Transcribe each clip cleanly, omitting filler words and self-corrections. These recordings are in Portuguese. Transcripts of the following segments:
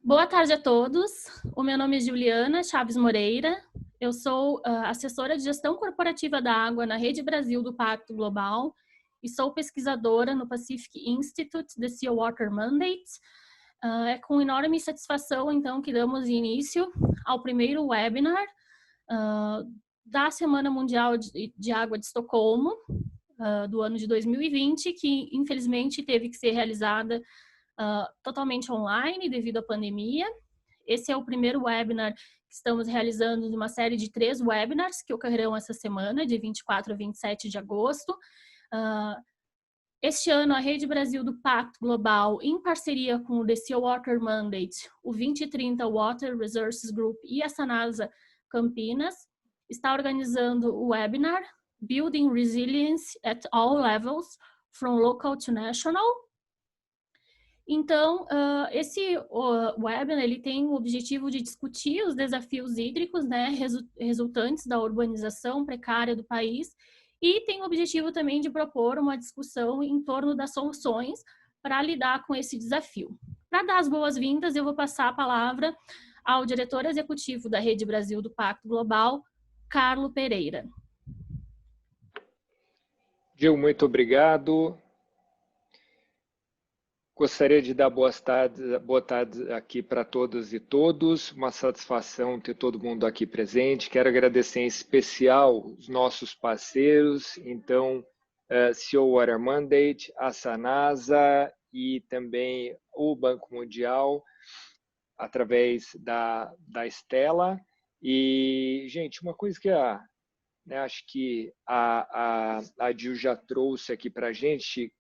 Boa tarde a todos. O meu nome é Juliana Chaves Moreira. Eu sou assessora de gestão corporativa da água na Rede Brasil do Pacto Global e sou pesquisadora no Pacific Institute The Sea Water Mandate. É com enorme satisfação, então, que damos início ao primeiro webinar da Semana Mundial de Água de Estocolmo, do ano de 2020, que infelizmente teve que ser realizada totalmente online devido à pandemia. Esse é o primeiro webinar que estamos realizando de uma série de 3 webinars que ocorrerão essa semana, de 24 a 27 de agosto. Este ano, a Rede Brasil do Pacto Global, em parceria com o The Sea Water Mandate, o 2030 Water Resources Group e a Sanasa Campinas, está organizando o webinar Building Resilience at All Levels, from Local to National. Então, esse webinar ele tem o objetivo de discutir os desafios hídricos, né, resultantes da urbanização precária do país, e tem o objetivo também de propor uma discussão em torno das soluções para lidar com esse desafio. Para dar as boas-vindas, eu vou passar a palavra ao diretor executivo da Rede Brasil do Pacto Global, Carlo Pereira. Gil, muito obrigado. Gostaria de dar boa tarde aqui para todas e todos. Uma satisfação ter todo mundo aqui presente. Quero agradecer em especial os nossos parceiros, então, Sea Water Mandate, a Sanasa e também o Banco Mundial, através da Estela. E, gente, uma coisa que acho que a Gil já trouxe aqui para a gente,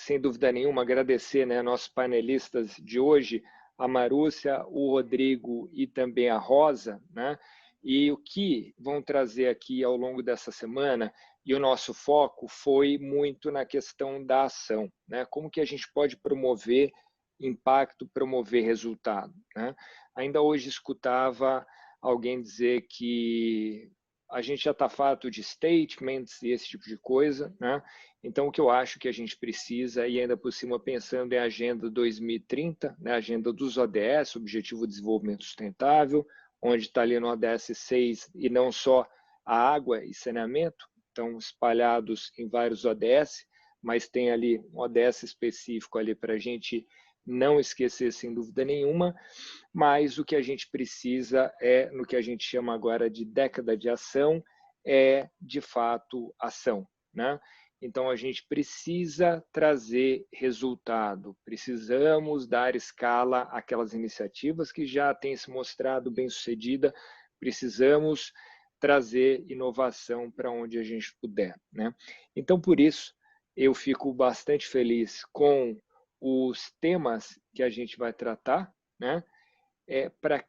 sem dúvida nenhuma, agradecer, né, nossos panelistas de hoje, a Marúcia, o Rodrigo e também a Rosa, né, e o que vão trazer aqui ao longo dessa semana, e o nosso foco foi muito na questão da ação, né, como que a gente pode promover impacto, promover resultado, né? Ainda hoje escutava alguém dizer que a gente já está farto de statements e esse tipo de coisa, né? Então, o que eu acho que a gente precisa, e ainda por cima pensando em Agenda 2030, né, Agenda dos ODS, Objetivo de Desenvolvimento Sustentável, onde está ali no ODS 6, e não só a água e saneamento, estão espalhados em vários ODS, mas tem ali um ODS específico ali para a gente não esquecer, sem dúvida nenhuma, mas o que a gente precisa é, no que a gente chama agora de década de ação, é, de fato, ação, né? Então, a gente precisa trazer resultado, precisamos dar escala àquelas iniciativas que já têm se mostrado bem-sucedida, precisamos trazer inovação para onde a gente puder, né? Então, por isso, eu fico bastante feliz com os temas que a gente vai tratar, né? Para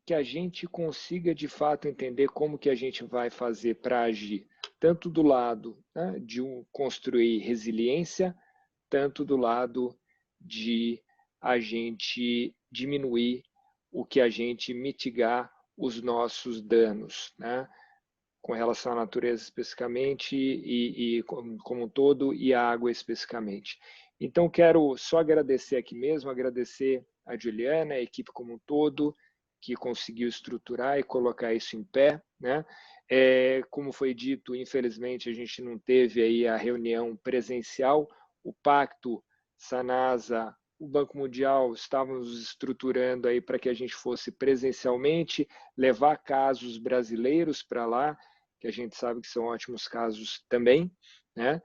que a gente consiga, de fato, entender como que a gente vai fazer para agir, tanto do lado, né, de construir resiliência, tanto do lado de a gente diminuir o que a gente mitigar os nossos danos, né, com relação à natureza especificamente e como um todo, e a água especificamente. Então, quero só agradecer aqui mesmo, agradecer a Juliana, a equipe como um todo, que conseguiu estruturar e colocar isso em pé, né? Como foi dito, infelizmente, a gente não teve aí a reunião presencial, o Pacto, Sanasa, o Banco Mundial estávamos estruturando aí para que a gente fosse presencialmente, levar casos brasileiros para lá, que a gente sabe que são ótimos casos também, né?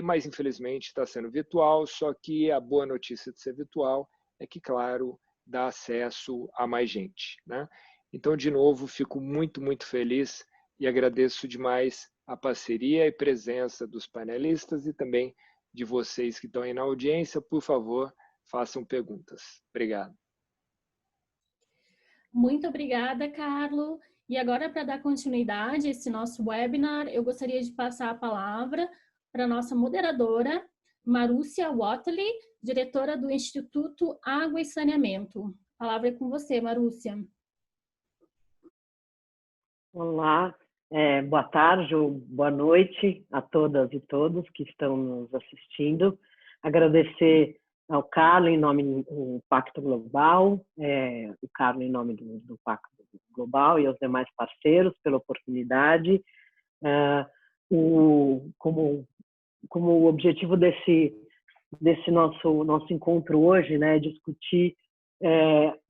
Mas, infelizmente, está sendo virtual, só que a boa notícia de ser virtual é que, claro, dá acesso a mais gente, né? Então, de novo, fico muito, muito feliz e agradeço demais a parceria e presença dos panelistas e também de vocês que estão aí na audiência. Por favor, façam perguntas. Obrigado. Muito obrigada, Carlo. E agora, para dar continuidade a esse nosso webinar, eu gostaria de passar a palavra para a nossa moderadora, Marúcia Watley, diretora do Instituto Água e Saneamento. A palavra é com você, Marúcia. Olá, boa tarde ou boa noite a todas e todos que estão nos assistindo. Agradecer ao Carlo em nome do Pacto Global, o Carlo em nome do Pacto Global e aos demais parceiros pela oportunidade. Como o objetivo desse nosso encontro hoje, né, discutir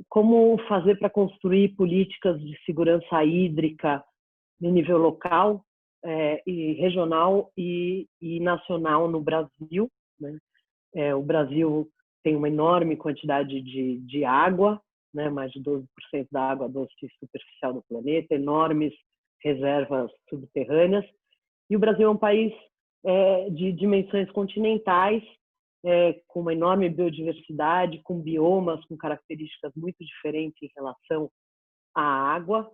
como fazer para construir políticas de segurança hídrica no nível local, e regional e nacional no Brasil, né? O Brasil tem uma enorme quantidade de água, né? Mais de 12% da água doce superficial do planeta, enormes reservas subterrâneas. E o Brasil é um país de dimensões continentais, com uma enorme biodiversidade, com biomas, com características muito diferentes em relação à água.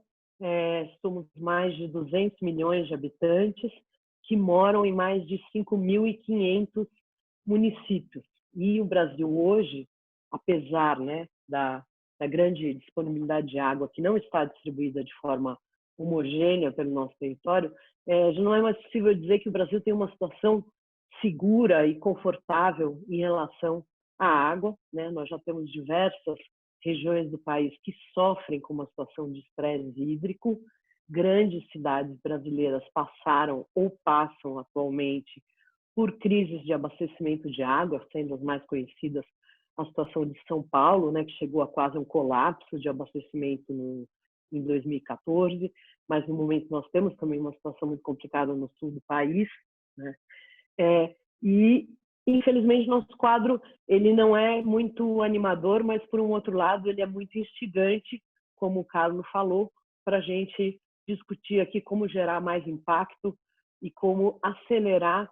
Somos mais de 200 milhões de habitantes que moram em mais de 5.500 municípios. E o Brasil hoje, apesar, né, da grande disponibilidade de água que não está distribuída de forma homogênea pelo nosso território, já não é mais possível dizer que o Brasil tem uma situação segura e confortável em relação à água, né? Nós já temos diversas regiões do país que sofrem com uma situação de estresse hídrico. Grandes cidades brasileiras passaram ou passam atualmente por crises de abastecimento de água, sendo as mais conhecidas a situação de São Paulo, né, que chegou a quase um colapso de abastecimento em 2014, mas no momento nós temos também uma situação muito complicada no sul do país, né? E infelizmente nosso quadro ele não é muito animador, mas por um outro lado ele é muito instigante, como o Carlos falou, para a gente discutir aqui como gerar mais impacto e como acelerar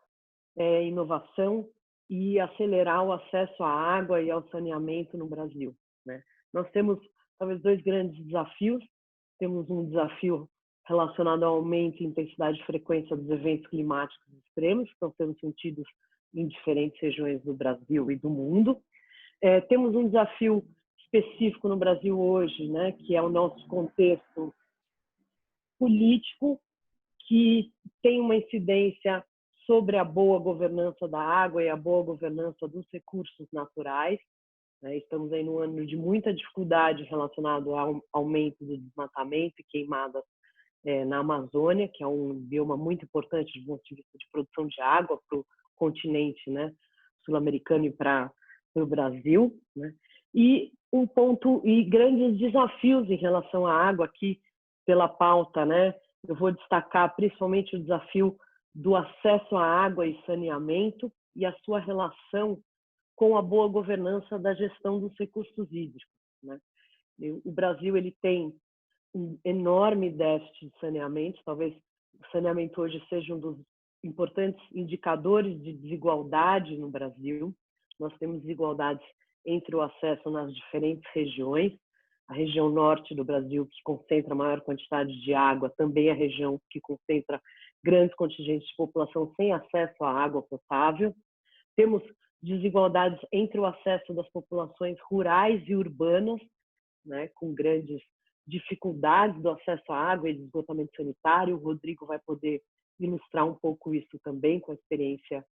inovação e acelerar o acesso à água e ao saneamento no Brasil, né? Nós temos talvez dois grandes desafios. Temos um desafio relacionado ao aumento e intensidade e frequência dos eventos climáticos extremos, que estão sendo sentidos em diferentes regiões do Brasil e do mundo. Temos um desafio específico no Brasil hoje, né, que é o nosso contexto político, que tem uma incidência sobre a boa governança da água e a boa governança dos recursos naturais. Estamos aí num ano de muita dificuldade relacionado ao aumento do desmatamento e queimadas na Amazônia, que é um bioma muito importante do ponto de vista de produção de água para o continente, né, sul-americano e para o Brasil, né? E grandes desafios em relação à água aqui pela pauta, né? Eu vou destacar principalmente o desafio do acesso à água e saneamento e a sua relação com a boa governança da gestão dos recursos hídricos, né? O Brasil ele tem um enorme déficit de saneamento, talvez o saneamento hoje seja um dos importantes indicadores de desigualdade no Brasil. Nós temos desigualdades entre o acesso nas diferentes regiões. A região norte do Brasil, que concentra maior quantidade de água, também é a região que concentra grandes contingentes de população sem acesso à água potável. Temos desigualdades entre o acesso das populações rurais e urbanas, né, com grandes dificuldades do acesso à água e de esgotamento sanitário. O Rodrigo vai poder ilustrar um pouco isso também com a experiência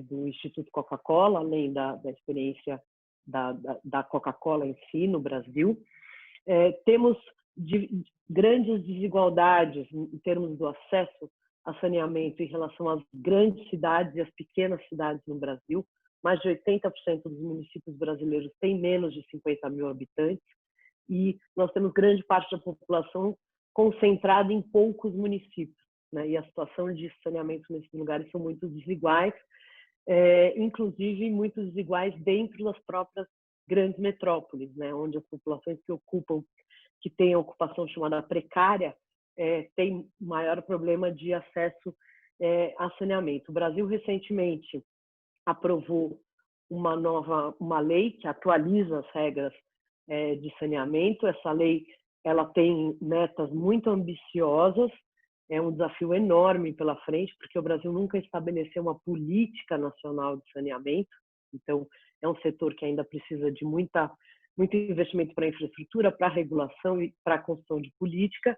do Instituto Coca-Cola, além da experiência da Coca-Cola em si no Brasil. Temos grandes desigualdades em termos do acesso a saneamento em relação às grandes cidades e às pequenas cidades no Brasil. Mais de 80% dos municípios brasileiros têm menos de 50 mil habitantes e nós temos grande parte da população concentrada em poucos municípios, né? E a situação de saneamento nesses lugares são muito desiguais, inclusive muito desiguais dentro das próprias grandes metrópoles, né? Onde as populações que têm a ocupação chamada precária, têm maior problema de acesso a saneamento. O Brasil recentemente aprovou uma lei que atualiza as regras de saneamento. Essa lei ela tem metas muito ambiciosas, é um desafio enorme pela frente, porque o Brasil nunca estabeleceu uma política nacional de saneamento. Então, é um setor que ainda precisa de muito investimento para infraestrutura, para regulação e para a construção de política.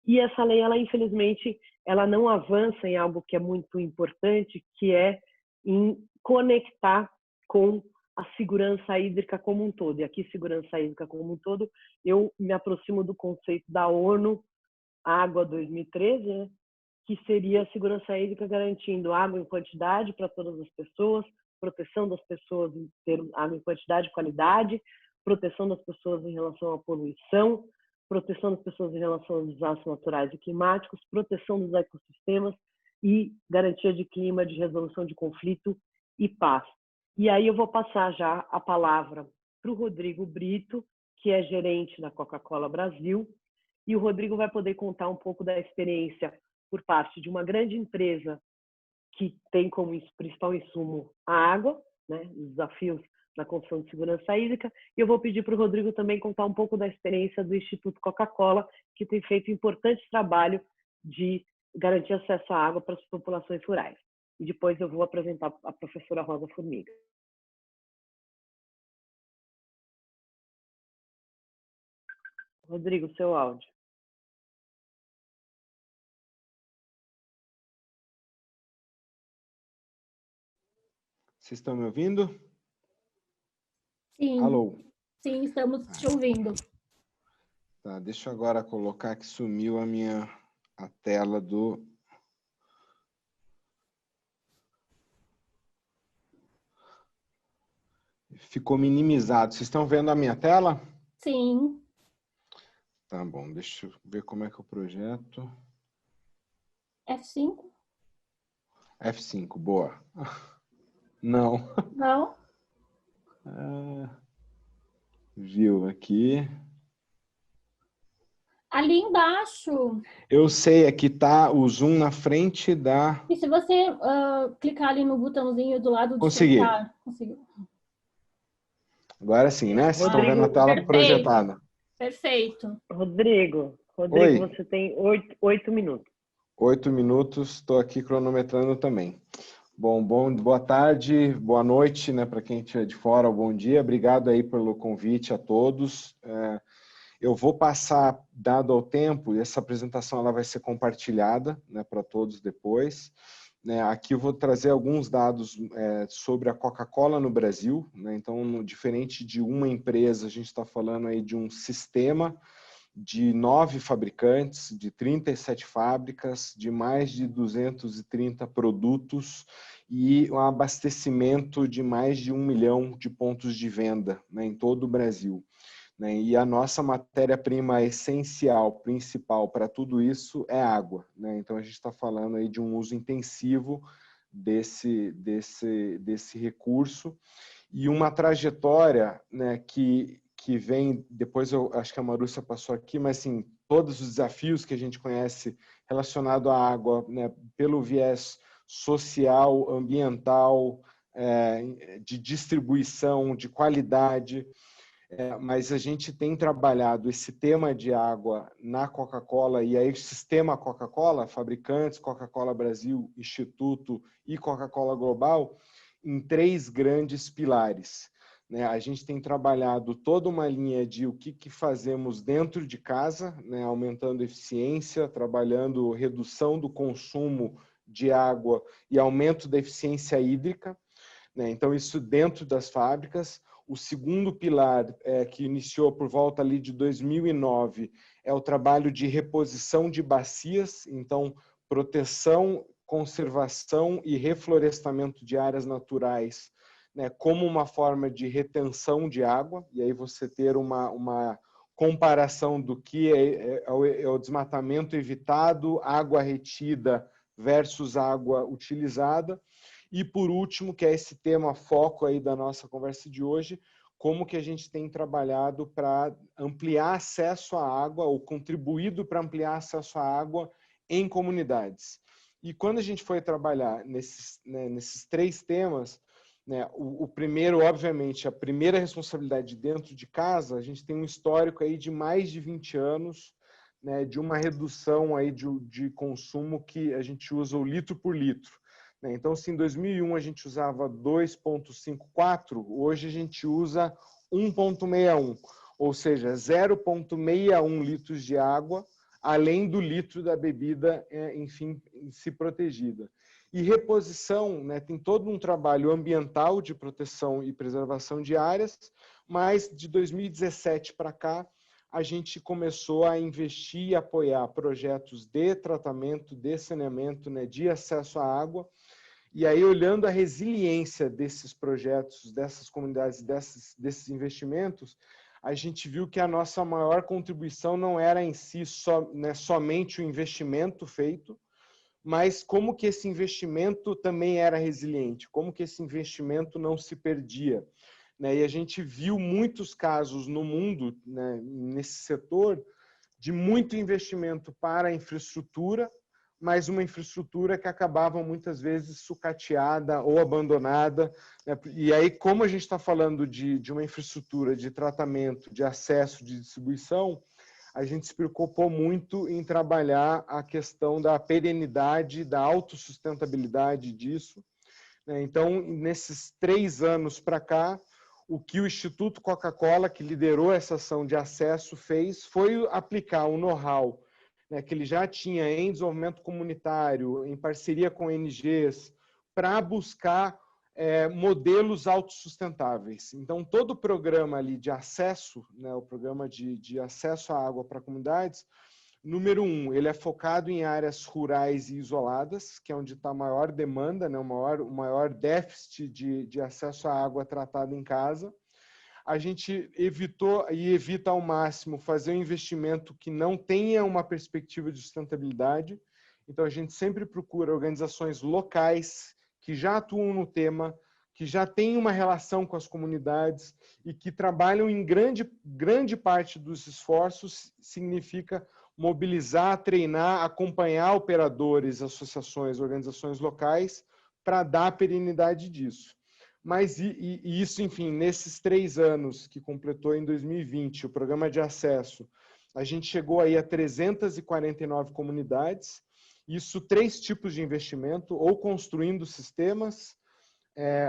E essa lei, infelizmente, ela não avança em algo que é muito importante, que é em conectar com a segurança hídrica como um todo. E aqui, segurança hídrica como um todo, eu me aproximo do conceito da ONU Água 2013, né? Que seria a segurança hídrica garantindo água em quantidade para todas as pessoas, proteção das pessoas em ter água em quantidade e qualidade, proteção das pessoas em relação à poluição, proteção das pessoas em relação aos desastres naturais e climáticos, proteção dos ecossistemas e garantia de clima, de resolução de conflito e paz. E aí eu vou passar já a palavra para o Rodrigo Brito, que é gerente da Coca-Cola Brasil, e o Rodrigo vai poder contar um pouco da experiência por parte de uma grande empresa que tem como principal insumo a água, né, os desafios na construção de segurança hídrica. E eu vou pedir para o Rodrigo também contar um pouco da experiência do Instituto Coca-Cola, que tem feito um importante trabalho de garantir acesso à água para as populações rurais. E depois eu vou apresentar a professora Rosa Formiga. Rodrigo, seu áudio. Vocês estão me ouvindo? Sim. Alô? Sim, estamos te ouvindo. Tá, deixa eu agora colocar que sumiu a tela do... Ficou minimizado. Vocês estão vendo a minha tela? Sim. Tá bom, deixa eu ver como é que eu projeto. F5? F5, boa. Não. Não? Viu aqui. Ali embaixo. Eu sei, aqui tá o zoom na frente da... E se você clicar ali no botãozinho do lado de Consegui. fechar? Conseguiu. Agora sim, né? Vocês estão vendo a tela Perfeito. projetada. Perfeito. Rodrigo, Oi. Você tem 8 minutos. 8 minutos, estou aqui cronometrando também. Boa tarde, boa noite, né, para quem estiver de fora, bom dia. Obrigado aí pelo convite a todos. Eu vou passar, dado ao tempo, e essa apresentação ela vai ser compartilhada, né, para todos depois. Aqui eu vou trazer alguns dados sobre a Coca-Cola no Brasil, né? Então, diferente de uma empresa, a gente está falando aí de um sistema de 9 fabricantes, de 37 fábricas, de mais de 230 produtos e um abastecimento de mais de 1 milhão de pontos de venda, né, em todo o Brasil. Né? E a nossa matéria-prima essencial, principal para tudo isso é água. Né? Então, a gente está falando aí de um uso intensivo desse recurso e uma trajetória, né, que vem, depois eu acho que a Marúcia passou aqui, mas assim, todos os desafios que a gente conhece relacionado à água, né, pelo viés social, ambiental, de distribuição, de qualidade, mas a gente tem trabalhado esse tema de água na Coca-Cola e aí o sistema Coca-Cola, fabricantes, Coca-Cola Brasil, Instituto e Coca-Cola Global, em 3 grandes pilares. A gente tem trabalhado toda uma linha de o que fazemos dentro de casa, né, aumentando eficiência, trabalhando redução do consumo de água e aumento da eficiência hídrica. Né, então, isso dentro das fábricas. O segundo pilar, que iniciou por volta ali de 2009, é o trabalho de reposição de bacias, então, proteção, conservação e reflorestamento de áreas naturais, né, como uma forma de retenção de água, e aí você ter uma comparação do que é o desmatamento evitado, água retida versus água utilizada. E por último, que é esse tema foco aí da nossa conversa de hoje, como que a gente tem trabalhado para ampliar acesso à água, ou contribuído para ampliar acesso à água em comunidades. E quando a gente foi trabalhar nesses 3 temas, né, o primeiro, obviamente, a primeira responsabilidade dentro de casa, a gente tem um histórico aí de mais de 20 anos, né, de uma redução aí de consumo que a gente usa o litro por litro. Né? Então, se em 2001 a gente usava 2,54, hoje a gente usa 1,61, ou seja, 0,61 litros de água, além do litro da bebida, enfim, se protegida. E reposição, né, tem todo um trabalho ambiental de proteção e preservação de áreas, mas de 2017 para cá, a gente começou a investir e apoiar projetos de tratamento, de saneamento, né, de acesso à água. E aí, olhando a resiliência desses projetos, dessas comunidades, desses investimentos, a gente viu que a nossa maior contribuição não era em si somente o investimento feito, mas como que esse investimento também era resiliente, como que esse investimento não se perdia. Né? E a gente viu muitos casos no mundo, né, nesse setor, de muito investimento para a infraestrutura, mas uma infraestrutura que acabava muitas vezes sucateada ou abandonada. Né? E aí, como a gente está falando de uma infraestrutura de tratamento, de acesso, de distribuição, a gente se preocupou muito em trabalhar a questão da perenidade, da autossustentabilidade disso. Então, nesses 3 anos para cá, o que o Instituto Coca-Cola, que liderou essa ação de acesso, fez foi aplicar o know-how, né, que ele já tinha em desenvolvimento comunitário, em parceria com ONGs, para buscar modelos autossustentáveis. Então, todo o programa ali de acesso, né, o programa de acesso à água para comunidades, número 1, ele é focado em áreas rurais e isoladas, que é onde está a maior demanda, né, o maior déficit de acesso à água tratada em casa. A gente evitou e evita ao máximo fazer um investimento que não tenha uma perspectiva de sustentabilidade. Então, a gente sempre procura organizações locais que já atuam no tema, que já têm uma relação com as comunidades e que trabalham em grande parte dos esforços, significa mobilizar, treinar, acompanhar operadores, associações, organizações locais para dar perenidade disso. Mas isso, enfim, nesses 3 anos que completou em 2020, o programa de acesso, a gente chegou aí a 349 comunidades, isso 3 tipos de investimento, ou construindo sistemas,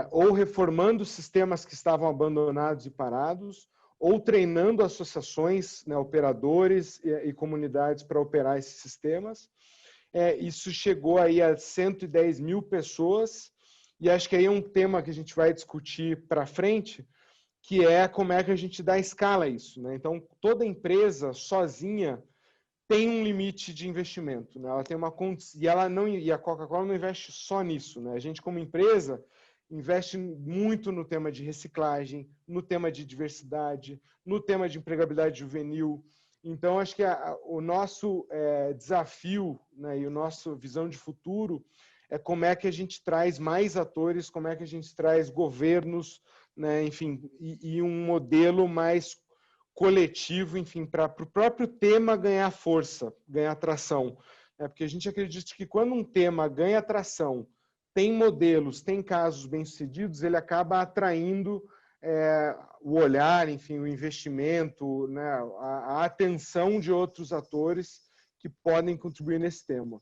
ou reformando sistemas que estavam abandonados e parados, ou treinando associações, né, operadores e comunidades para operar esses sistemas. Isso chegou aí a 110 mil pessoas, e acho que aí é um tema que a gente vai discutir para frente, que é como é que a gente dá escala a isso. Né? Então, toda empresa sozinha tem um limite de investimento. Né? Ela tem uma e a Coca-Cola não investe só nisso. Né? A gente, como empresa, investe muito no tema de reciclagem, no tema de diversidade, no tema de empregabilidade juvenil. Então, acho que o nosso desafio, né, e a nossa visão de futuro é como é que a gente traz mais atores, como é que a gente traz governos, né, enfim, e um modelo mais coletivo, enfim, para o próprio tema ganhar força, ganhar atração. Porque a gente acredita que quando um tema ganha atração, tem modelos, tem casos bem-sucedidos, ele acaba atraindo o olhar, enfim, o investimento, né, a atenção de outros atores que podem contribuir nesse tema.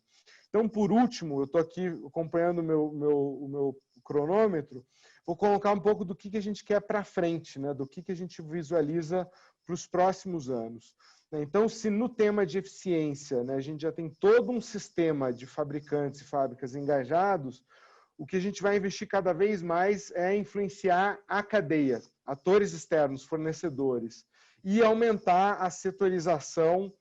Então, por último, eu estou aqui acompanhando o meu cronômetro, vou colocar um pouco do que a gente quer para frente, né, do que a gente visualiza para os próximos anos. Então, se no tema de eficiência, né, a gente já tem todo um sistema de fabricantes e fábricas engajados, o que a gente vai investir cada vez mais é influenciar a cadeia, atores externos, fornecedores, e aumentar a setorização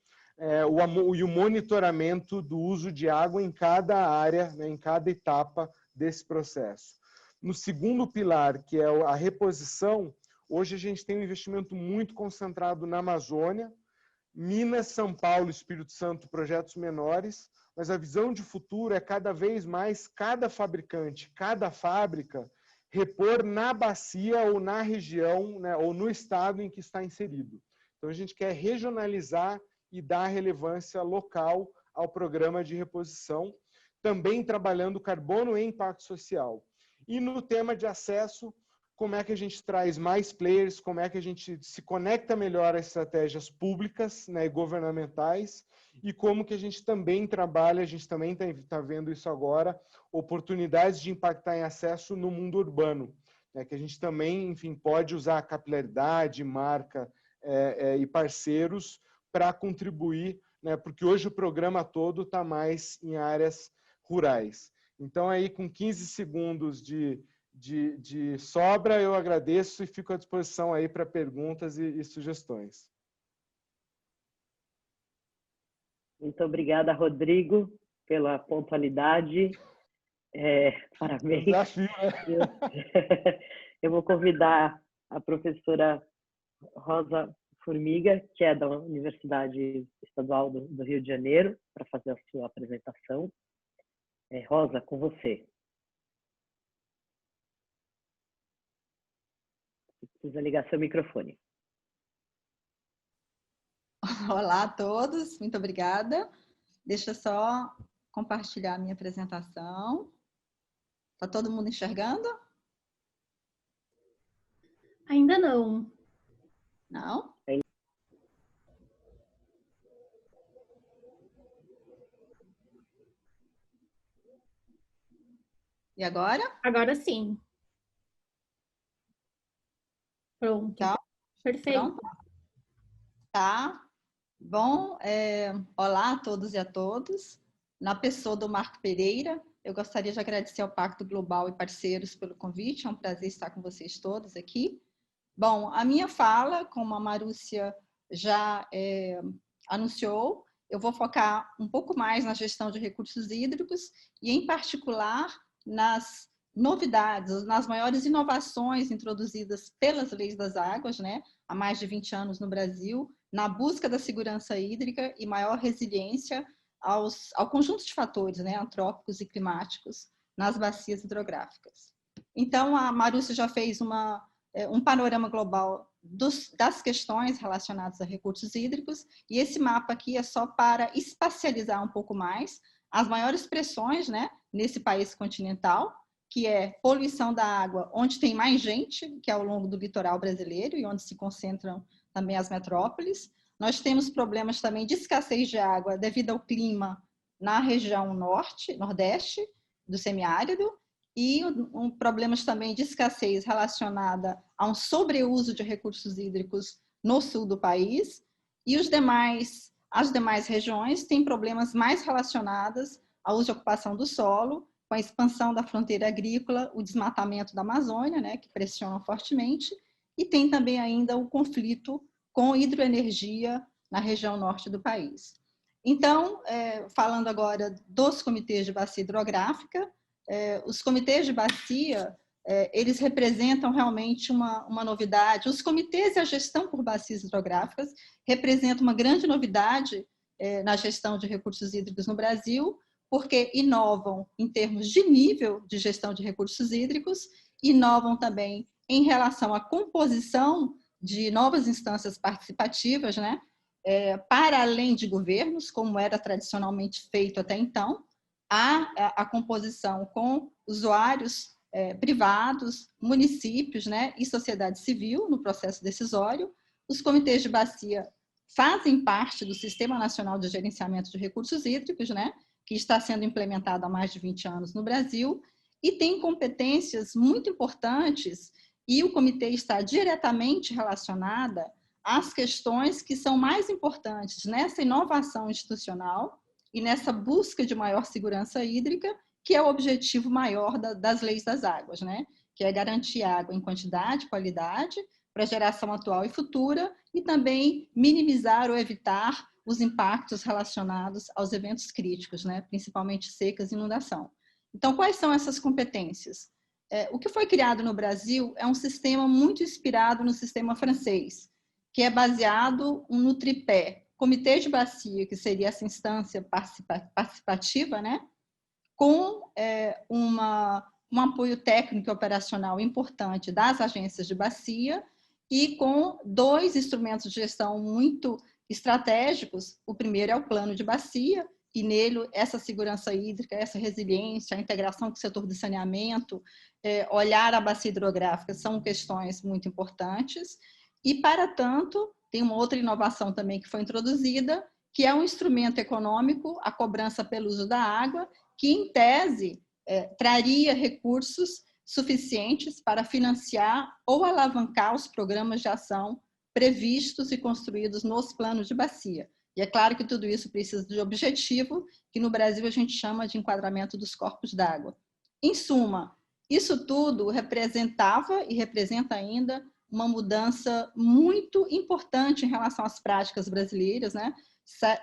e o monitoramento do uso de água em cada área, né, em cada etapa desse processo. No segundo pilar, que é a reposição, hoje a gente tem um investimento muito concentrado na Amazônia, Minas, São Paulo, Espírito Santo, projetos menores, mas a visão de futuro é cada vez mais cada fabricante, cada fábrica, repor na bacia ou na região, né, ou no estado em que está inserido. Então, a gente quer regionalizar e dar relevância local ao programa de reposição, também trabalhando carbono e impacto social. E no tema de acesso, como é que a gente traz mais players, como é que a gente se conecta melhor às estratégias públicas, né, e governamentais, e como que a gente também trabalha, a gente também está vendo isso agora, oportunidades de impactar em acesso no mundo urbano, né, que a gente também, enfim, pode usar a capilaridade, marca e parceiros para contribuir, né, porque hoje o programa todo está mais em áreas rurais. Então, aí, com 15 segundos de sobra, eu agradeço e fico à disposição aí para perguntas e sugestões. Muito obrigada, Rodrigo, pela pontualidade. Parabéns. Desafio, né? Eu vou convidar a professora Rosa Formiga, que é da Universidade Estadual do Rio de Janeiro, para fazer a sua apresentação. Rosa, com você. Você precisa ligar seu microfone. Olá a todos, muito obrigada. Deixa eu só compartilhar a minha apresentação. Está todo mundo enxergando? Ainda não. Não? E agora? Agora sim. Pronto. Tá. Perfeito. Pronto. Tá. Bom, olá a todos e a todas. Na pessoa do Marco Pereira, eu gostaria de agradecer ao Pacto Global e parceiros pelo convite. É um prazer estar com vocês todos aqui. Bom, a minha fala, como a Marúcia já anunciou, eu vou focar um pouco mais na gestão de recursos hídricos e, em particular, nas novidades, nas maiores inovações introduzidas pelas leis das águas, né, há mais de 20 anos no Brasil, na busca da segurança hídrica e maior resiliência ao conjunto de fatores, né, antrópicos e climáticos nas bacias hidrográficas. Então, a Marúcia já fez um panorama global das questões relacionadas a recursos hídricos, e esse mapa aqui é só para espacializar um pouco mais as maiores pressões, né, nesse país continental, que é poluição da água, onde tem mais gente, que é ao longo do litoral brasileiro e onde se concentram também as metrópoles. Nós temos problemas também de escassez de água devido ao clima na região nordeste do semiárido, e problemas também de escassez relacionada a um sobreuso de recursos hídricos no sul do país, e as demais regiões têm problemas mais relacionados ao uso e ocupação do solo, com a expansão da fronteira agrícola, o desmatamento da Amazônia, né, que pressiona fortemente, e tem também ainda o conflito com hidroenergia na região norte do país. Então, falando agora dos comitês de bacia hidrográfica, os comitês de bacia, eles representam realmente uma novidade. Os comitês e a gestão por bacias hidrográficas representam uma grande novidade na gestão de recursos hídricos no Brasil, porque inovam em termos de nível de gestão de recursos hídricos, inovam também em relação à composição de novas instâncias participativas, né, para além de governos, como era tradicionalmente feito até então, a composição com usuários privados, municípios, né, e sociedade civil no processo decisório. Os comitês de bacia fazem parte do Sistema Nacional de Gerenciamento de Recursos Hídricos, né, que está sendo implementado há mais de 20 anos no Brasil, e tem competências muito importantes, e o comitê está diretamente relacionada às questões que são mais importantes nessa inovação institucional e nessa busca de maior segurança hídrica, que é o objetivo maior das leis das águas, né? Que é garantir água em quantidade, qualidade, para a geração atual e futura, e também minimizar ou evitar os impactos relacionados aos eventos críticos, né? Principalmente secas e inundação. Então, quais são essas competências? O que foi criado no Brasil é um sistema muito inspirado no sistema francês, que é baseado no tripé: comitê de bacia, que seria essa instância participativa, né? Com um apoio técnico e operacional importante das agências de bacia, e com 2 instrumentos de gestão muito estratégicos. O primeiro é o plano de bacia, e nele essa segurança hídrica, essa resiliência, a integração com o setor de saneamento, olhar a bacia hidrográfica são questões muito importantes. E, para tanto, tem uma outra inovação também que foi introduzida, que é um instrumento econômico, a cobrança pelo uso da água, que, em tese, traria recursos suficientes para financiar ou alavancar os programas de ação previstos e construídos nos planos de bacia. E é claro que tudo isso precisa de objetivo, que no Brasil a gente chama de enquadramento dos corpos d'água. Em suma, isso tudo representava e representa ainda uma mudança muito importante em relação às práticas brasileiras, né?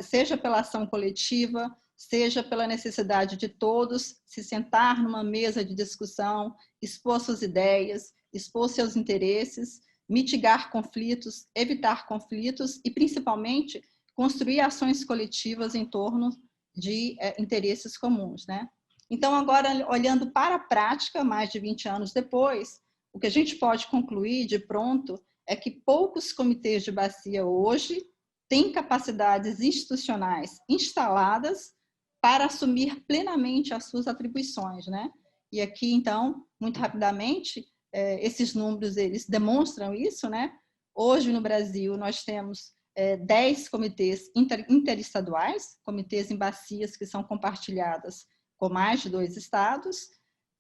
Seja pela ação coletiva, seja pela necessidade de todos se sentar numa mesa de discussão, expor suas ideias, expor seus interesses, mitigar conflitos, evitar conflitos e, principalmente, construir ações coletivas em torno de interesses comuns, né? Então, agora, olhando para a prática, mais de 20 anos depois, o que a gente pode concluir de pronto é que poucos comitês de bacia hoje têm capacidades institucionais instaladas para assumir plenamente as suas atribuições, né? E aqui, então, muito rapidamente, esses números, eles demonstram isso, né? Hoje, no Brasil, nós temos 10 comitês interestaduais, comitês em bacias que são compartilhadas com mais de 2 estados,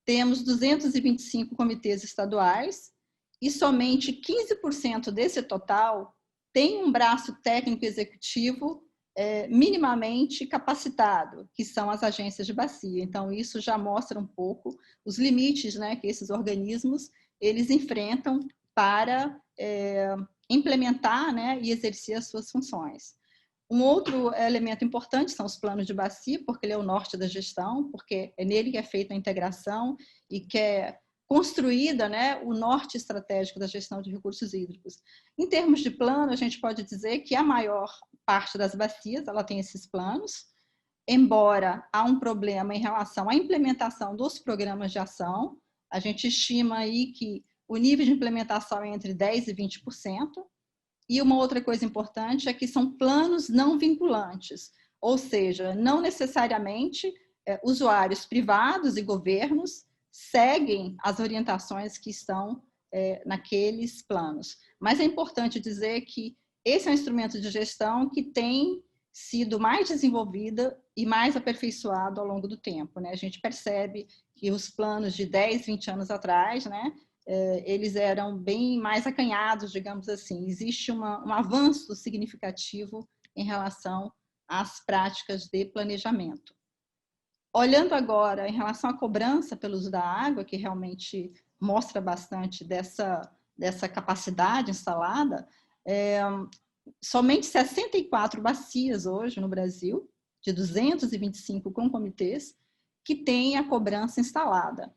temos 225 comitês estaduais e somente 15% desse total tem um braço técnico executivo minimamente capacitado, que são as agências de bacia. Então, isso já mostra um pouco os limites, né, que esses organismos eles enfrentam para implementar, né, e exercer as suas funções. Um outro elemento importante são os planos de bacia, porque ele é o norte da gestão, porque é nele que é feita a integração e que é construída, né, o norte estratégico da gestão de recursos hídricos. Em termos de plano, a gente pode dizer que a maior parte das bacias ela tem esses planos, embora há um problema em relação à implementação dos programas de ação. A gente estima aí que o nível de implementação é entre 10% e 20%. E uma outra coisa importante é que são planos não vinculantes, ou seja, não necessariamente usuários privados e governos seguem as orientações que estão naqueles planos. Mas é importante dizer que esse é um instrumento de gestão que tem sido mais desenvolvido e mais aperfeiçoado ao longo do tempo, né? A gente percebe que os planos de 10, 20 anos atrás, né, eles eram bem mais acanhados, digamos assim. Existe um avanço significativo em relação às práticas de planejamento. Olhando agora em relação à cobrança pelo uso da água, que realmente mostra bastante dessa capacidade instalada, somente 64 bacias hoje no Brasil, de 225 com comitês, que têm a cobrança instalada.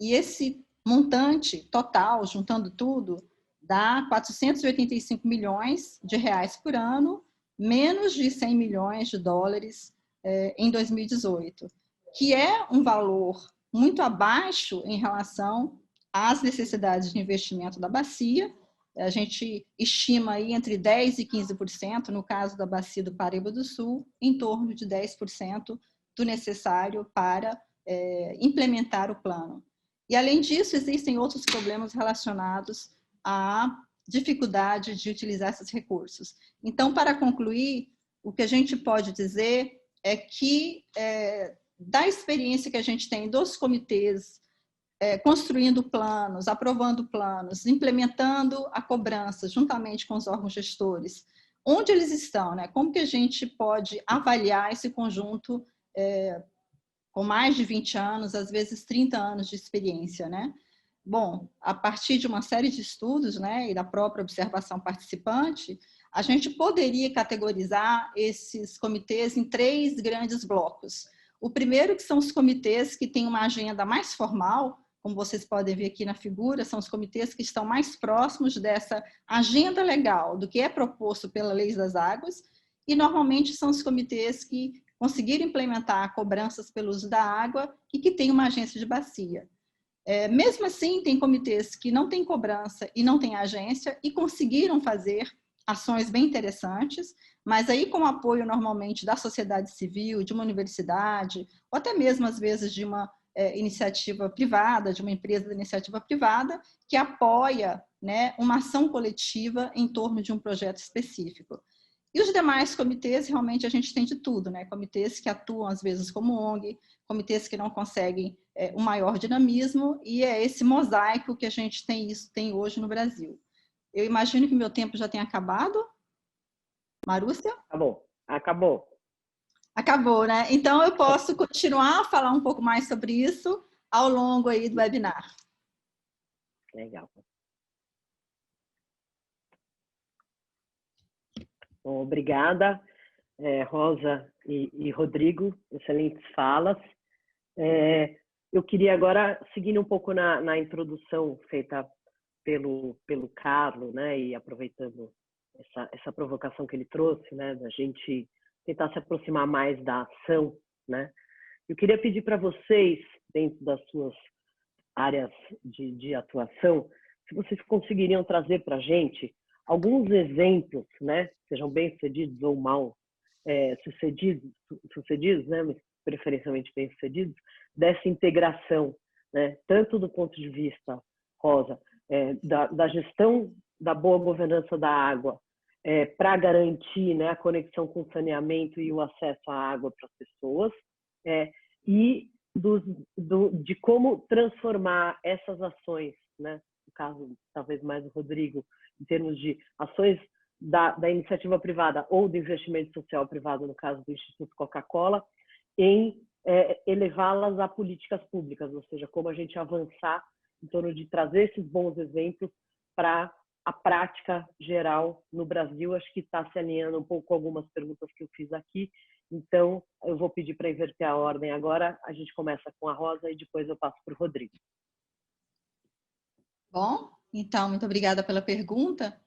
E esse montante total, juntando tudo, dá 485 milhões de reais por ano, menos de 100 milhões de dólares em 2018, que é um valor muito abaixo em relação às necessidades de investimento da bacia. A gente estima aí entre 10% e 15%, no caso da bacia do Paraíba do Sul, em torno de 10% do necessário para implementar o plano. E, além disso, existem outros problemas relacionados à dificuldade de utilizar esses recursos. Então, para concluir, o que a gente pode dizer é que, da experiência que a gente tem dos comitês, construindo planos, aprovando planos, implementando a cobrança juntamente com os órgãos gestores, onde eles estão, né? Como que a gente pode avaliar esse conjunto com mais de 20 anos, às vezes 30 anos de experiência, né? Bom, a partir de uma série de estudos, né, e da própria observação participante, a gente poderia categorizar esses comitês em 3 grandes blocos. O primeiro, que são os comitês que têm uma agenda mais formal, como vocês podem ver aqui na figura, são os comitês que estão mais próximos dessa agenda legal, do que é proposto pela Lei das Águas, e normalmente são os comitês que conseguiram implementar cobranças pelo uso da água e que têm uma agência de bacia. Mesmo assim, tem comitês que não têm cobrança e não têm agência e conseguiram fazer ações bem interessantes, mas aí com o apoio normalmente da sociedade civil, de uma universidade, ou até mesmo às vezes de uma iniciativa privada, de uma empresa de iniciativa privada, que apoia, né, uma ação coletiva em torno de um projeto específico. E os demais comitês, realmente a gente tem de tudo, né? Comitês que atuam às vezes como ONG, comitês que não conseguem um maior dinamismo, e é esse mosaico que a gente tem hoje no Brasil. Eu imagino que meu tempo já tenha acabado. Marúcia? Tá bom. Acabou. Acabou, né? Então, eu posso continuar a falar um pouco mais sobre isso ao longo aí do webinar. Legal. Bom, obrigada, Rosa e Rodrigo, excelentes falas. Eu queria agora, seguindo um pouco na introdução feita pelo Carlos, né, e aproveitando essa provocação que ele trouxe, né, da gente tentar se aproximar mais da ação, né, eu queria pedir para vocês, dentro das suas áreas de atuação, se vocês conseguiriam trazer para a gente alguns exemplos, né, sejam bem-sucedidos ou mal sucedidos, né, mas preferencialmente bem-sucedidos, dessa integração, né, tanto do ponto de vista, Rosa, da gestão da boa governança da água, para garantir, né, a conexão com o saneamento e o acesso à água para as pessoas, e de como transformar essas ações, né, no caso, talvez mais o Rodrigo, em termos de ações da iniciativa privada ou do investimento social privado, no caso do Instituto Coca-Cola, em elevá-las a políticas públicas, ou seja, como a gente avançar em torno de trazer esses bons exemplos para a prática geral no Brasil. Acho que está se alinhando um pouco com algumas perguntas que eu fiz aqui, então eu vou pedir para inverter a ordem agora. A gente começa com a Rosa e depois eu passo para o Rodrigo. Bom, então, muito obrigada pela pergunta.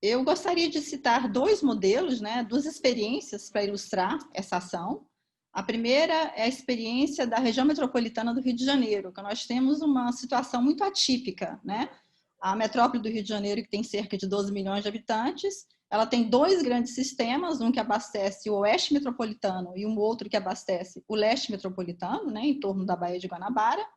Eu gostaria de citar dois modelos, né, duas experiências para ilustrar essa ação. A primeira é a experiência da região metropolitana do Rio de Janeiro, que nós temos uma situação muito atípica, né? A metrópole do Rio de Janeiro, que tem cerca de 12 milhões de habitantes, ela tem dois grandes sistemas, um que abastece o oeste metropolitano e um outro que abastece o leste metropolitano, né, em torno da Baía de Guanabara.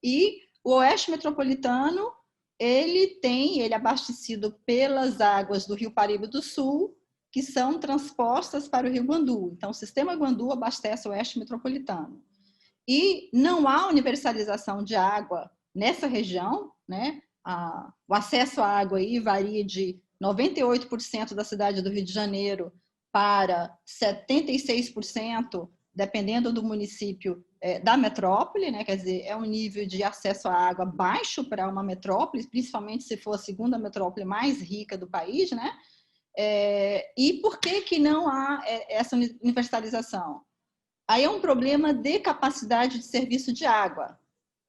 E o oeste metropolitano, ele é abastecido pelas águas do Rio Paraíba do Sul, que são transpostas para o Rio Guandu. Então, o sistema Guandu abastece o oeste metropolitano. E não há universalização de água nessa região, né? O acesso à água aí varia de 98% da cidade do Rio de Janeiro para 76%, dependendo do município da metrópole, né? Quer dizer, é um nível de acesso à água baixo para uma metrópole, principalmente se for a segunda metrópole mais rica do país, né? E por que não há essa universalização? Aí é um problema de capacidade de serviço de água.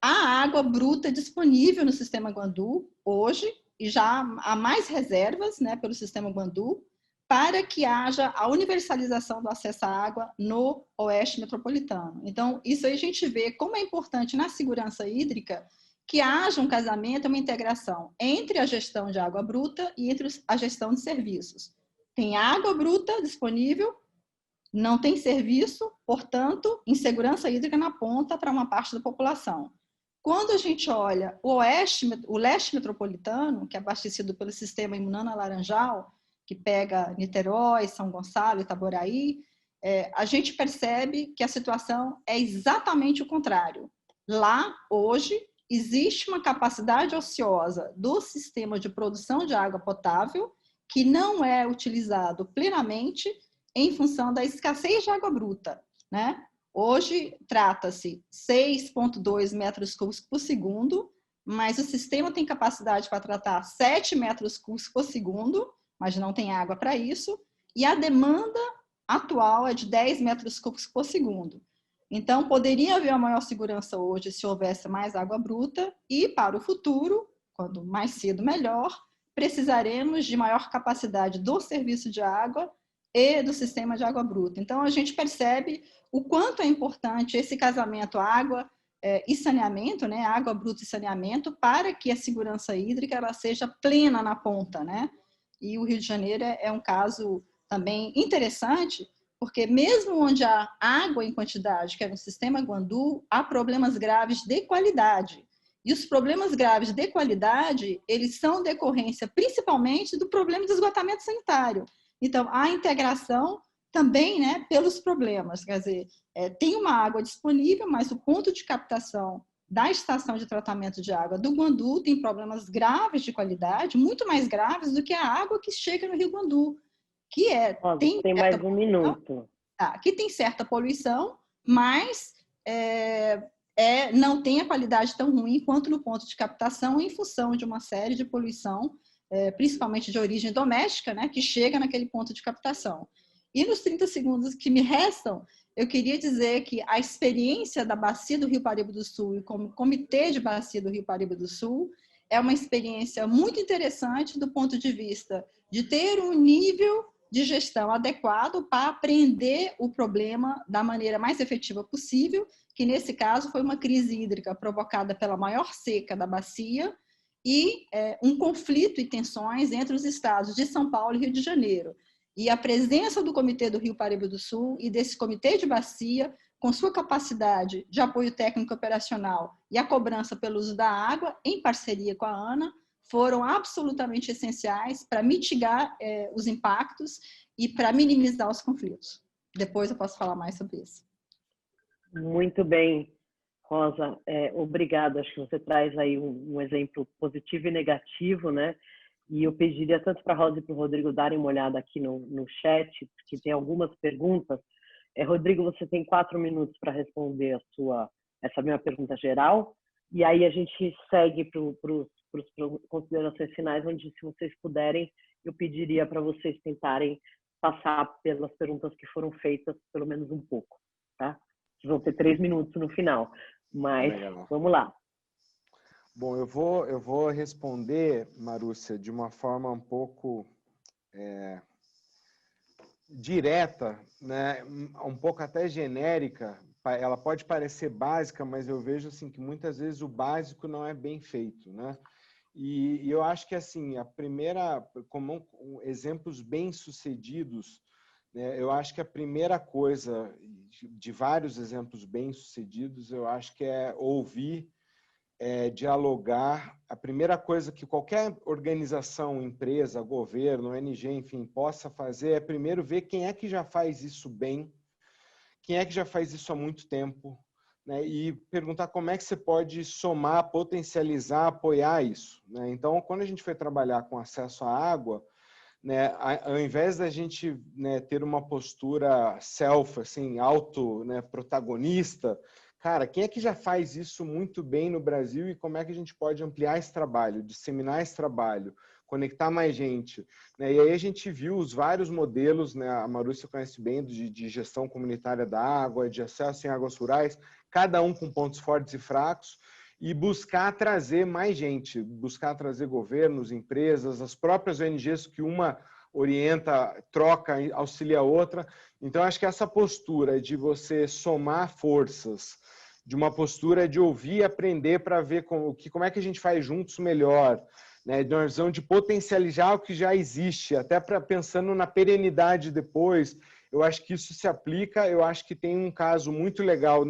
Há água bruta disponível no sistema Guandu hoje, e já há mais reservas, né, pelo sistema Guandu, para que haja a universalização do acesso à água no oeste metropolitano. Então, isso aí a gente vê como é importante na segurança hídrica que haja um casamento, uma integração entre a gestão de água bruta e entre a gestão de serviços. Tem água bruta disponível, não tem serviço, portanto, insegurança hídrica na ponta para uma parte da população. Quando a gente olha o leste metropolitano, que é abastecido pelo sistema Imunana-Laranjal, que pega Niterói, São Gonçalo, Itaboraí, a gente percebe que a situação é exatamente o contrário. Lá, hoje, existe uma capacidade ociosa do sistema de produção de água potável que não é utilizado plenamente em função da escassez de água bruta, né? Hoje, trata-se 6,2 metros cúbicos por segundo, mas o sistema tem capacidade para tratar 7 metros cúbicos por segundo, mas não tem água para isso, e a demanda atual é de 10 metros cúbicos por segundo. Então, poderia haver uma maior segurança hoje se houvesse mais água bruta, e para o futuro, quando mais cedo melhor, precisaremos de maior capacidade do serviço de água e do sistema de água bruta. Então, a gente percebe o quanto é importante esse casamento água e saneamento, né? Água bruta e saneamento, para que a segurança hídrica ela seja plena na ponta, né? E o Rio de Janeiro é um caso também interessante, porque mesmo onde há água em quantidade, que é no sistema Guandu, há problemas graves de qualidade. E os problemas graves de qualidade, eles são decorrência principalmente do problema de esgotamento sanitário. Então, a integração também, né, pelos problemas, quer dizer, tem uma água disponível, mas o ponto de captação da estação de tratamento de água do Guandu tem problemas graves de qualidade, muito mais graves do que a água que chega no Rio Guandu. que tem mais um minuto. Que tem certa poluição, mas não tem a qualidade tão ruim quanto no ponto de captação, em função de uma série de poluição, principalmente de origem doméstica, né, que chega naquele ponto de captação. E nos 30 segundos que me restam, eu queria dizer que a experiência da Bacia do Rio Paraíba do Sul e como Comitê de Bacia do Rio Paraíba do Sul é uma experiência muito interessante do ponto de vista de ter um nível de gestão adequado para aprender o problema da maneira mais efetiva possível, que nesse caso foi uma crise hídrica provocada pela maior seca da bacia e um conflito e tensões entre os estados de São Paulo e Rio de Janeiro. E a presença do Comitê do Rio Paraíba do Sul e desse Comitê de Bacia, com sua capacidade de apoio técnico operacional e a cobrança pelo uso da água, em parceria com a ANA, foram absolutamente essenciais para mitigar os impactos e para minimizar os conflitos. Depois eu posso falar mais sobre isso. Muito bem, Rosa. Obrigada. Acho que você traz aí um exemplo positivo e negativo, né? E eu pediria tanto para a Rosa e para o Rodrigo darem uma olhada aqui no chat, porque tem algumas perguntas. Rodrigo, você tem 4 minutos para responder essa minha pergunta geral. E aí a gente segue para as considerações finais, onde, se vocês puderem, eu pediria para vocês tentarem passar pelas perguntas que foram feitas, pelo menos um pouco, tá? Vocês vão ter 3 minutos no final, mas vamos lá. Bom, eu vou responder, Marúcia, de uma forma um pouco direta, né? Um pouco até genérica. Ela pode parecer básica, mas eu vejo assim que muitas vezes o básico não é bem feito, né? E eu acho que assim como exemplos bem-sucedidos, né, eu acho que a primeira coisa de vários exemplos bem-sucedidos, eu acho que é ouvir, dialogar. A primeira coisa que qualquer organização, empresa, governo, ONG, enfim, possa fazer é primeiro ver quem é que já faz isso bem, quem é que já faz isso há muito tempo, né? E perguntar como é que você pode somar, potencializar, apoiar isso, né? Então, quando a gente foi trabalhar com acesso à água, né, ao invés da gente, né, ter uma postura self, assim, auto, né, protagonista, cara, quem é que já faz isso muito bem no Brasil e como é que a gente pode ampliar esse trabalho, disseminar esse trabalho, conectar mais gente, né? E aí a gente viu os vários modelos, né? A Marúcia conhece bem de gestão comunitária da água, de acesso em águas rurais, cada um com pontos fortes e fracos, e buscar trazer mais gente, buscar trazer governos, empresas, as próprias ONGs, que uma orienta, troca, auxilia a outra. Então, acho que essa postura de você somar forças, de uma postura de ouvir e aprender para ver como é que a gente faz juntos melhor, né, de uma visão de potencializar o que já existe, até para pensando na perenidade depois. Eu acho que isso se aplica. Eu acho que tem um caso muito legal,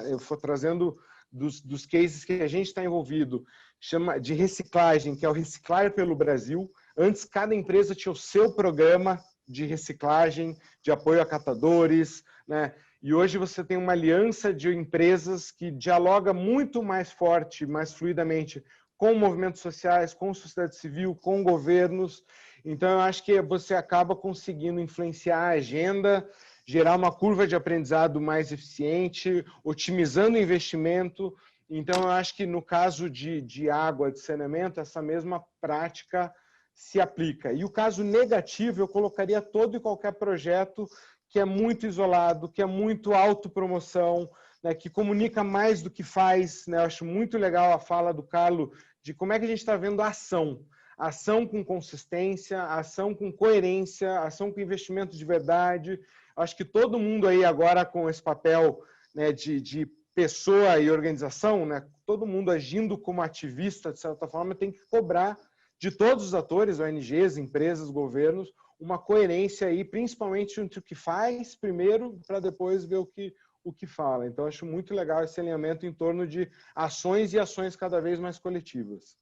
eu vou trazendo dos cases que a gente está envolvido, chama de reciclagem, que é o Reciclar pelo Brasil. Antes, cada empresa tinha o seu programa de reciclagem, de apoio a catadores, né? E hoje você tem uma aliança de empresas que dialoga muito mais forte, mais fluidamente com movimentos sociais, com sociedade civil, com governos. Então, eu acho que você acaba conseguindo influenciar a agenda, gerar uma curva de aprendizado mais eficiente, otimizando o investimento. Então, eu acho que no caso de água, de saneamento, essa mesma prática se aplica. E o caso negativo, eu colocaria todo e qualquer projeto que é muito isolado, que é muito autopromoção, né, que comunica mais do que faz, né? Eu acho muito legal a fala do Carlos de como é que a gente está vendo a ação. Ação com consistência, ação com coerência, ação com investimento de verdade. Acho que todo mundo aí agora com esse papel, né, de pessoa e organização, né, todo mundo agindo como ativista, de certa forma, tem que cobrar de todos os atores, ONGs, empresas, governos, uma coerência aí, principalmente entre o que faz primeiro, para depois ver o que fala. Então, acho muito legal esse alinhamento em torno de ações e ações cada vez mais coletivas.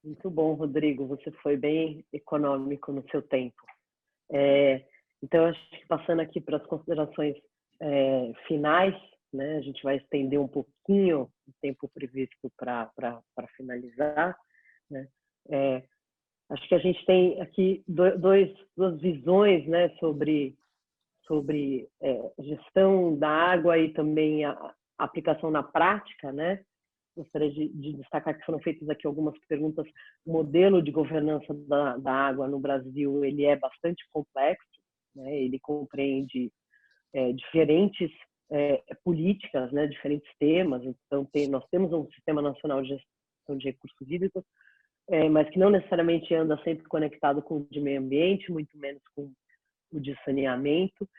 Muito bom, Rodrigo. Você foi bem econômico no seu tempo. Então, acho que passando aqui para as considerações finais, né, a gente vai estender um pouquinho o tempo previsto para finalizar, né? Acho que a gente tem aqui duas visões, né, sobre gestão da água e também a aplicação na prática, né? Gostaria de destacar que foram feitas aqui algumas perguntas. O modelo de governança da água no Brasil, ele é bastante complexo, né? Ele compreende diferentes políticas, né? Diferentes temas. Então, nós temos um Sistema Nacional de Gestão de Recursos Hídricos, mas que não necessariamente anda sempre conectado com o de meio ambiente, muito menos com o de saneamento,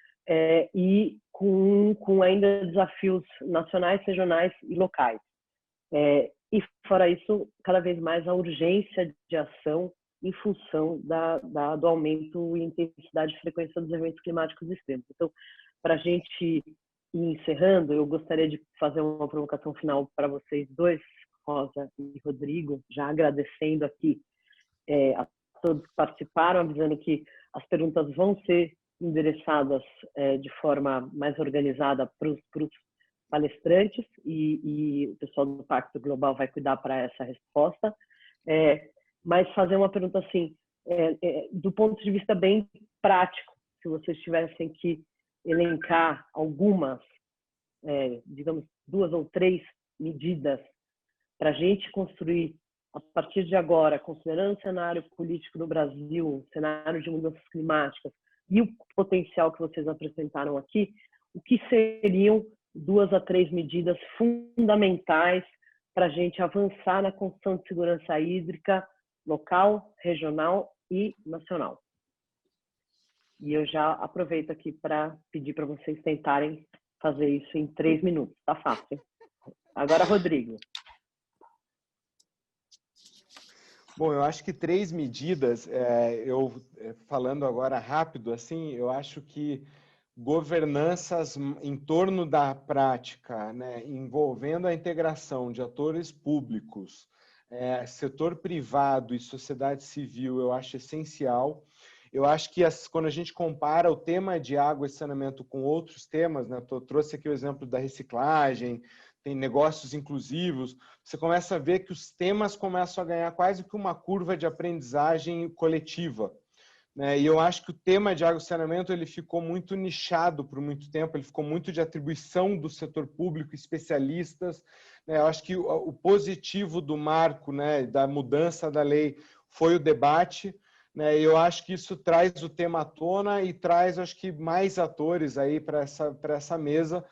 e com ainda desafios nacionais, regionais e locais. E fora isso, cada vez mais a urgência de ação em função do aumento e intensidade e frequência dos eventos climáticos extremos. Então, para a gente ir encerrando, eu gostaria de fazer uma provocação final para vocês dois, Rosa e Rodrigo, já agradecendo aqui a todos que participaram, avisando que as perguntas vão ser endereçadas de forma mais organizada para os palestrantes e o pessoal do Pacto Global vai cuidar para essa resposta. Mas fazer uma pergunta assim, do ponto de vista bem prático, se vocês tivessem que elencar algumas, digamos, 2 ou 3 medidas para a gente construir, a partir de agora, considerando o cenário político no Brasil, o cenário de mudanças climáticas e o potencial que vocês apresentaram aqui, o que seriam 2 a 3 medidas fundamentais para a gente avançar na construção de segurança hídrica local, regional e nacional? E eu já aproveito aqui para pedir para vocês tentarem fazer isso em 3 minutos. Tá fácil. Agora, Rodrigo. Bom, eu acho que 3 medidas, falando agora rápido, assim, eu acho que governanças em torno da prática, né, envolvendo a integração de atores públicos, setor privado e sociedade civil, eu acho essencial. Eu acho que quando a gente compara o tema de água e saneamento com outros temas, né, eu trouxe aqui o exemplo da reciclagem, tem negócios inclusivos, você começa a ver que os temas começam a ganhar quase que uma curva de aprendizagem coletiva, né? E eu acho que o tema de água e saneamento ele ficou muito nichado por muito tempo, ele ficou muito de atribuição do setor público, especialistas, né? Eu acho que o positivo do marco, né, da mudança da lei foi o debate, né? Eu acho que isso traz o tema à tona e traz, acho que, mais atores aí para essa mesa.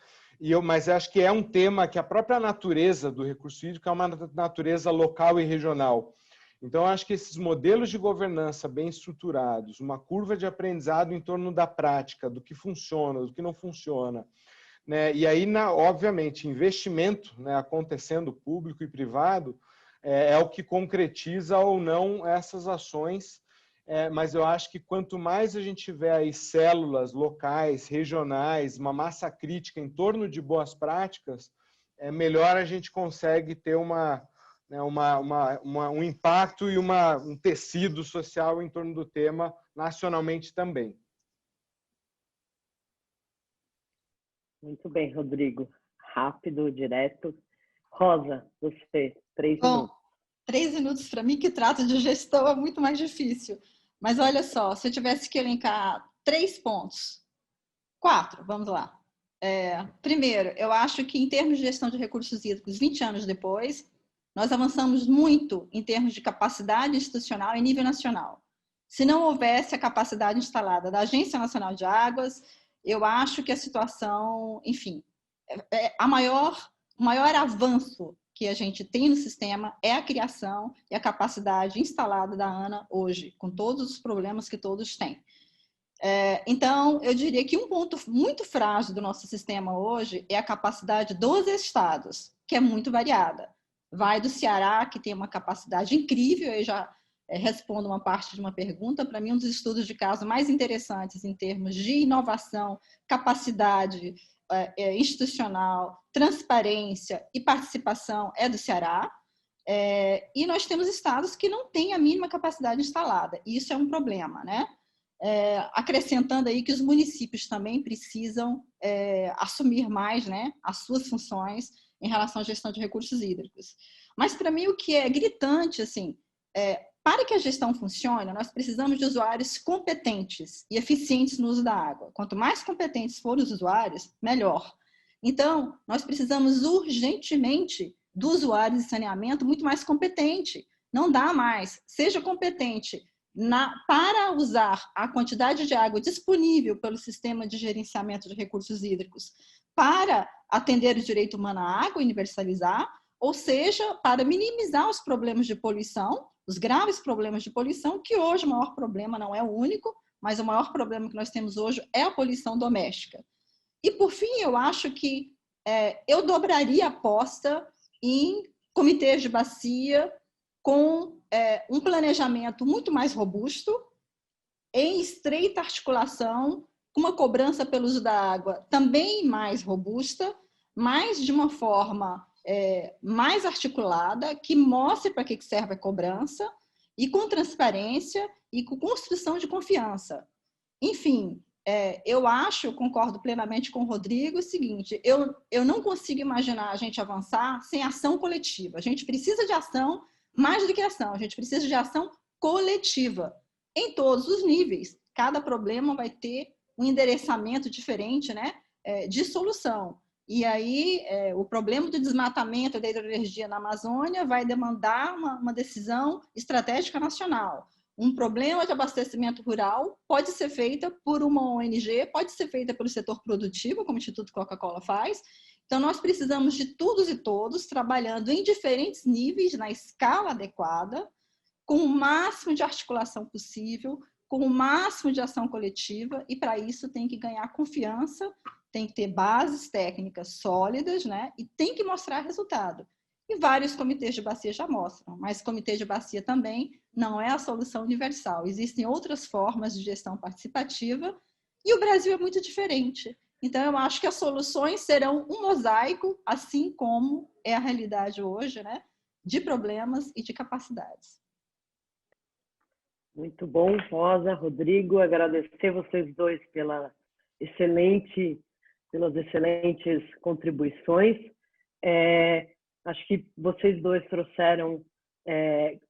Mas eu acho que é um tema que a própria natureza do recurso hídrico é uma natureza local e regional. Então, eu acho que esses modelos de governança bem estruturados, uma curva de aprendizado em torno da prática, do que funciona, do que não funciona, né? E aí, obviamente, investimento, né, acontecendo público e privado, é o que concretiza ou não essas ações. Mas eu acho que quanto mais a gente tiver aí células locais, regionais, uma massa crítica em torno de boas práticas, melhor a gente consegue ter um impacto e um tecido social em torno do tema nacionalmente também. Muito bem, Rodrigo. Rápido, direto. Rosa, você, 3 minutos. 3 minutos para mim, que trato de gestão, é muito mais difícil. Mas olha só, se eu tivesse que elencar 3 pontos, 4, vamos lá. Primeiro, eu acho que em termos de gestão de recursos hídricos, 20 anos depois, nós avançamos muito em termos de capacidade institucional em nível nacional. Se não houvesse a capacidade instalada da Agência Nacional de Águas, eu acho que a situação, enfim, o maior avanço que a gente tem no sistema é a criação e a capacidade instalada da ANA hoje, com todos os problemas que todos têm. Então, eu diria que um ponto muito frágil do nosso sistema hoje é a capacidade dos estados, que é muito variada. Vai do Ceará, que tem uma capacidade incrível, eu já respondo uma parte de uma pergunta. Para mim, um dos estudos de caso mais interessantes em termos de inovação, capacidade institucional, transparência e participação é do Ceará. E nós temos estados que não têm a mínima capacidade instalada, e isso é um problema, né? Acrescentando aí que os municípios também precisam assumir mais, né, as suas funções em relação à gestão de recursos hídricos. Mas, para mim, o que é gritante, assim, para que a gestão funcione, nós precisamos de usuários competentes e eficientes no uso da água. Quanto mais competentes forem os usuários, melhor. Então, nós precisamos urgentemente do usuário de saneamento muito mais competente. Não dá mais. Seja competente para usar a quantidade de água disponível pelo sistema de gerenciamento de recursos hídricos para atender o direito humano à água e universalizar, ou seja, para minimizar os problemas de poluição, os graves problemas de poluição, que hoje o maior problema não é o único, mas o maior problema que nós temos hoje é a poluição doméstica. E, por fim, eu acho que eu dobraria a aposta em comitês de bacia com um planejamento muito mais robusto, em estreita articulação, com uma cobrança pelo uso da água também mais robusta, mas de uma forma mais articulada, que mostre para que serve a cobrança, e com transparência e com construção de confiança. Enfim, eu concordo plenamente com o Rodrigo, o seguinte, eu não consigo imaginar a gente avançar sem ação coletiva. A gente precisa de ação, mais do que ação, a gente precisa de ação coletiva, em todos os níveis. Cada problema vai ter um endereçamento diferente, né, de solução. E aí, o problema do desmatamento da hidroenergia na Amazônia vai demandar uma decisão estratégica nacional. Um problema de abastecimento rural pode ser feita por uma ONG, pode ser feita pelo setor produtivo, como o Instituto Coca-Cola faz. Então, nós precisamos de todos e todos trabalhando em diferentes níveis, na escala adequada, com o máximo de articulação possível, com o máximo de ação coletiva, e para isso tem que ganhar confiança, tem que ter bases técnicas sólidas, né? E tem que mostrar resultado. E vários comitês de bacia já mostram, mas comitê de bacia também não é a solução universal. Existem outras formas de gestão participativa e o Brasil é muito diferente. Então, eu acho que as soluções serão um mosaico, assim como é a realidade hoje, né? De problemas e de capacidades. Muito bom, Rosa, Rodrigo, agradecer vocês dois pelas excelentes contribuições. Acho que vocês dois trouxeram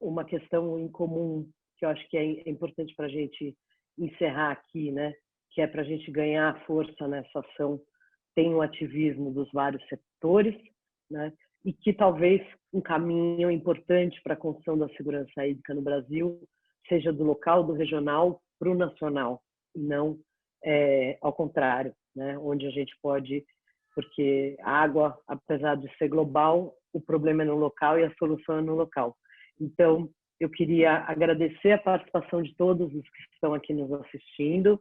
uma questão em comum que eu acho que é importante para a gente encerrar aqui, né? Que é para a gente ganhar força nessa ação, tem o ativismo dos vários setores, né? E que talvez um caminho importante para a construção da segurança hídrica no Brasil seja do local, do regional para o nacional, e não ao contrário, né? Onde a gente pode, porque a água, apesar de ser global, o problema é no local e a solução é no local. Então, eu queria agradecer a participação de todos os que estão aqui nos assistindo,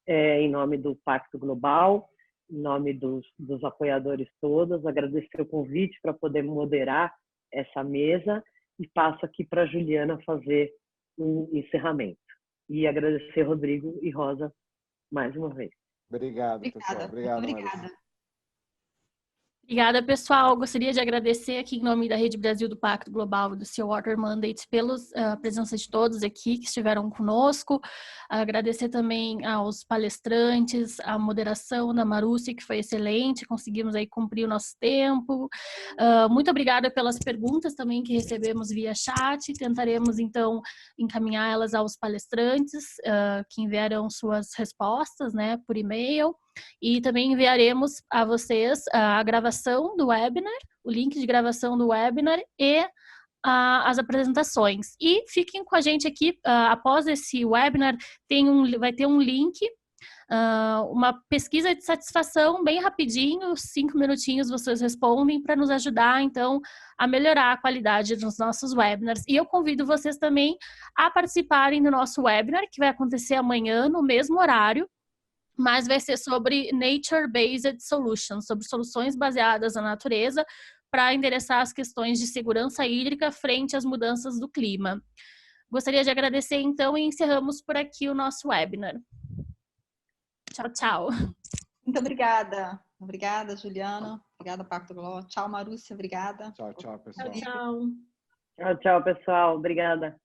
em nome do Pacto Global, em nome dos apoiadores todos, agradecer o convite para poder moderar essa mesa e passo aqui para a Juliana fazer um encerramento. E agradecer Rodrigo e Rosa mais uma vez. Obrigado, pessoal. Obrigado, Marisa. Obrigada, pessoal. Gostaria de agradecer aqui em nome da Rede Brasil do Pacto Global e do Sea Water Mandate pela presença de todos aqui que estiveram conosco. Agradecer também aos palestrantes, a moderação da Marúcia, que foi excelente, conseguimos aí cumprir o nosso tempo. Muito obrigada pelas perguntas também que recebemos via chat. Tentaremos, então, encaminhá-las aos palestrantes que enviarão suas respostas, né, por e-mail. E também enviaremos a vocês a gravação do webinar, o link de gravação do webinar e as apresentações. E fiquem com a gente aqui, após esse webinar, vai ter um link, uma pesquisa de satisfação bem rapidinho, 5 minutinhos vocês respondem para nos ajudar, então, a melhorar a qualidade dos nossos webinars. E eu convido vocês também a participarem do nosso webinar, que vai acontecer amanhã, no mesmo horário, mas vai ser sobre Nature-Based Solutions, sobre soluções baseadas na natureza para endereçar as questões de segurança hídrica frente às mudanças do clima. Gostaria de agradecer, então, e encerramos por aqui o nosso webinar. Tchau, tchau. Muito obrigada. Obrigada, Juliana. Obrigada, Pacto Global. Tchau, Marúcia. Obrigada. Tchau, tchau, pessoal. Tchau, tchau. Tchau, tchau, pessoal. Obrigada.